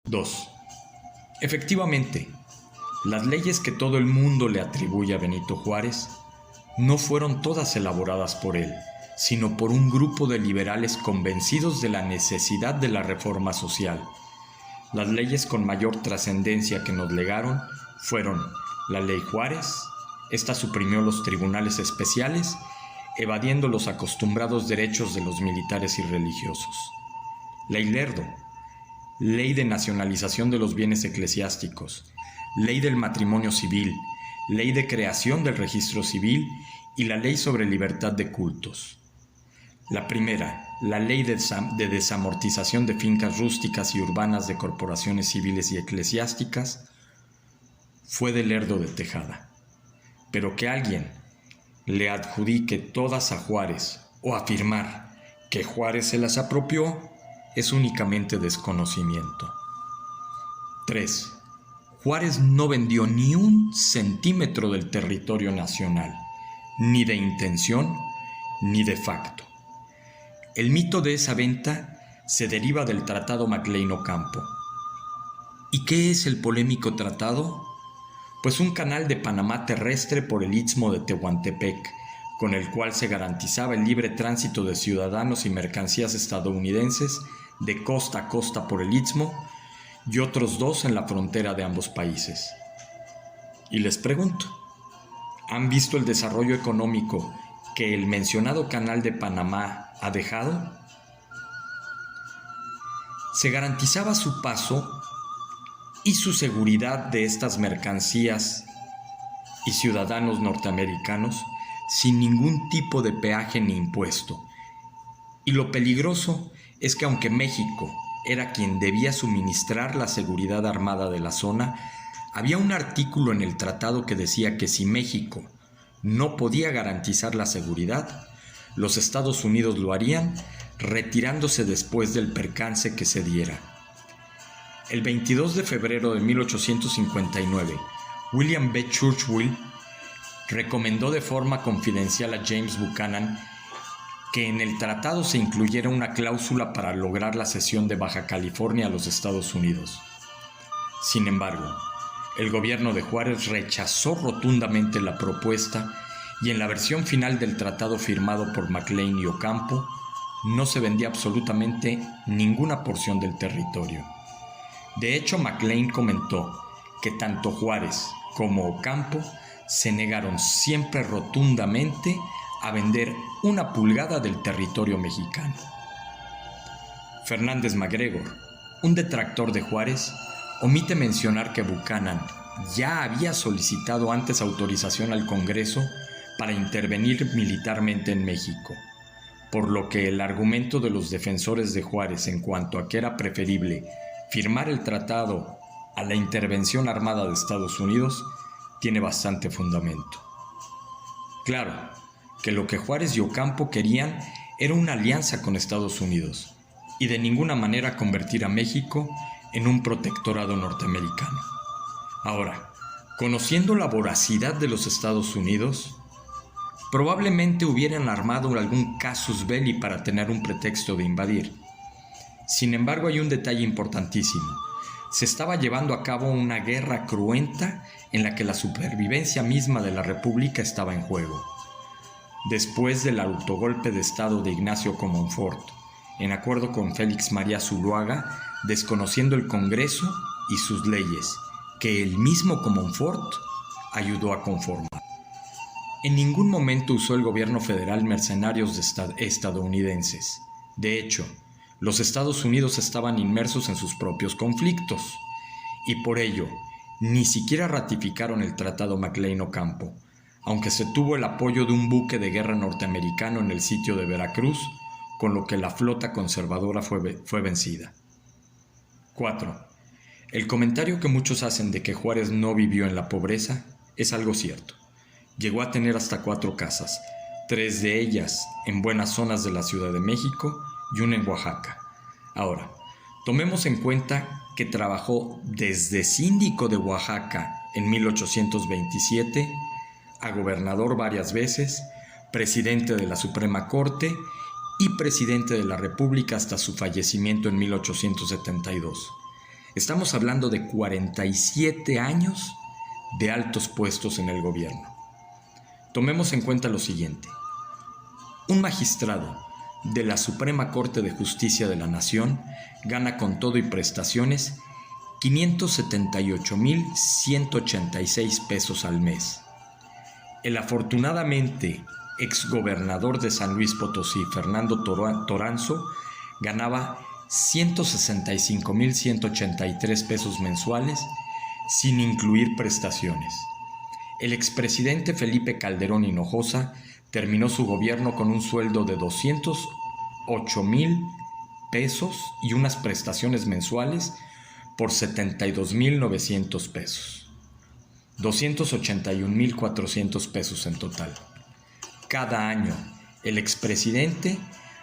2. Efectivamente, las leyes que todo el mundo le atribuye a Benito Juárez no fueron todas elaboradas por él, sino por un grupo de liberales convencidos de la necesidad de la reforma social. Las leyes con mayor trascendencia que nos legaron fueron la Ley Juárez. Esta suprimió los tribunales especiales, evadiendo los acostumbrados derechos de los militares y religiosos. Ley Lerdo, Ley de nacionalización de los bienes eclesiásticos, Ley del matrimonio civil, Ley de creación del registro civil y la Ley sobre libertad de cultos. La primera, la Ley de desamortización de fincas rústicas y urbanas de corporaciones civiles y eclesiásticas, fue de Lerdo de Tejada. Pero que alguien le adjudique todas a Juárez o afirmar que Juárez se las apropió es únicamente desconocimiento. 3. Juárez no vendió ni un centímetro del territorio nacional, ni de intención ni de facto. El mito de esa venta se deriva del Tratado McLean-Ocampo. ¿Y qué es el polémico tratado? Pues un canal de Panamá terrestre por el istmo de Tehuantepec, con el cual se garantizaba el libre tránsito de ciudadanos y mercancías estadounidenses de costa a costa por el istmo y otros 2 en la frontera de ambos países. Y les pregunto, ¿han visto el desarrollo económico que el mencionado canal de Panamá ha dejado? Se garantizaba su paso y su seguridad de estas mercancías y ciudadanos norteamericanos sin ningún tipo de peaje ni impuesto. Y lo peligroso es que aunque México era quien debía suministrar la seguridad armada de la zona, había un artículo en el tratado que decía que si México no podía garantizar la seguridad, los Estados Unidos lo harían retirándose después del percance que se diera. El 22 de febrero de 1859, William B. Churchill recomendó de forma confidencial a James Buchanan que en el tratado se incluyera una cláusula para lograr la cesión de Baja California a los Estados Unidos. Sin embargo, el gobierno de Juárez rechazó rotundamente la propuesta y en la versión final del tratado firmado por McLean y Ocampo no se vendía absolutamente ninguna porción del territorio. De hecho, McLean comentó que tanto Juárez como Ocampo se negaron siempre rotundamente a vender una pulgada del territorio mexicano. Fernández MacGregor, un detractor de Juárez, omite mencionar que Buchanan ya había solicitado antes autorización al Congreso para intervenir militarmente en México, por lo que el argumento de los defensores de Juárez en cuanto a que era preferible firmar el tratado a la intervención armada de Estados Unidos tiene bastante fundamento. Claro que lo que Juárez y Ocampo querían era una alianza con Estados Unidos y de ninguna manera convertir a México en un protectorado norteamericano. Ahora, conociendo la voracidad de los Estados Unidos, probablemente hubieran armado algún casus belli para tener un pretexto de invadir. Sin embargo, hay un detalle importantísimo. Se estaba llevando a cabo una guerra cruenta en la que la supervivencia misma de la República estaba en juego. Después del autogolpe de Estado de Ignacio Comonfort, en acuerdo con Félix María Zuluaga, desconociendo el Congreso y sus leyes, que el mismo Comonfort ayudó a conformar. En ningún momento usó el gobierno federal mercenarios estadounidenses. De hecho, los Estados Unidos estaban inmersos en sus propios conflictos, y por ello, ni siquiera ratificaron el Tratado McLean-Ocampo, aunque se tuvo el apoyo de un buque de guerra norteamericano en el sitio de Veracruz, con lo que la flota conservadora fue vencida. 4. El comentario que muchos hacen de que Juárez no vivió en la pobreza es algo cierto. Llegó a tener hasta 4 casas, 3 de ellas en buenas zonas de la Ciudad de México y una en Oaxaca. Ahora, tomemos en cuenta que trabajó desde síndico de Oaxaca en 1827, a gobernador varias veces, presidente de la Suprema Corte y presidente de la República hasta su fallecimiento en 1872. Estamos hablando de 47 años de altos puestos en el gobierno. Tomemos en cuenta lo siguiente. Un magistrado de la Suprema Corte de Justicia de la Nación gana con todo y prestaciones 578,186 pesos al mes. El afortunadamente exgobernador de San Luis Potosí, Fernando Toranzo, ganaba 165,183 pesos mensuales sin incluir prestaciones. El expresidente Felipe Calderón Hinojosa terminó su gobierno con un sueldo de 208,000 pesos y unas prestaciones mensuales por 72,900 pesos. 281,400 pesos en total. Cada año, el expresidente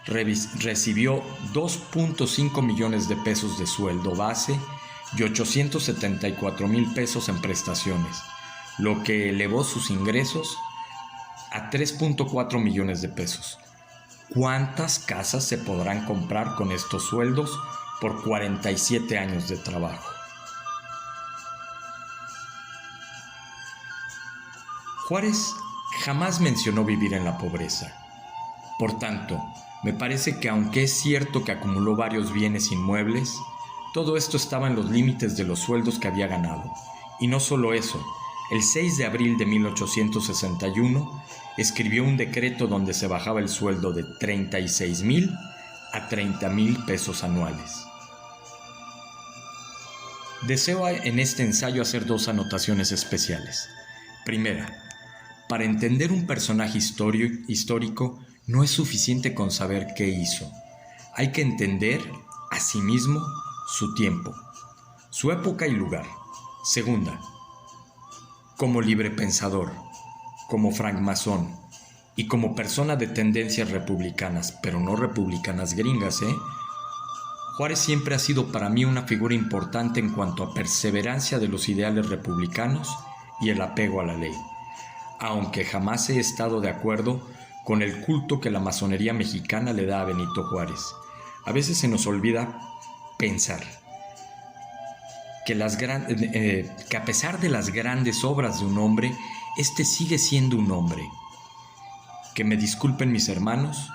recibió 2.5 millones de pesos de sueldo base y 874,000 pesos en prestaciones, lo que elevó sus ingresos a 3.4 millones de pesos. ¿Cuántas casas se podrán comprar con estos sueldos por 47 años de trabajo? Juárez jamás mencionó vivir en la pobreza. Por tanto, me parece que aunque es cierto que acumuló varios bienes inmuebles, todo esto estaba en los límites de los sueldos que había ganado. Y no solo eso, el 6 de abril de 1861 escribió un decreto donde se bajaba el sueldo de 36,000 a 30,000 pesos anuales. Deseo en este ensayo hacer dos anotaciones especiales. Primera, para entender un personaje histórico no es suficiente con saber qué hizo. Hay que entender, asimismo, su tiempo, su época y lugar. Segunda, como librepensador, como francmasón y como persona de tendencias republicanas, pero no republicanas gringas, Juárez siempre ha sido para mí una figura importante en cuanto a perseverancia de los ideales republicanos y el apego a la ley, aunque jamás he estado de acuerdo con el culto que la masonería mexicana le da a Benito Juárez. A veces se nos olvida pensar que a pesar de las grandes obras de un hombre, este sigue siendo un hombre. Que me disculpen mis hermanos,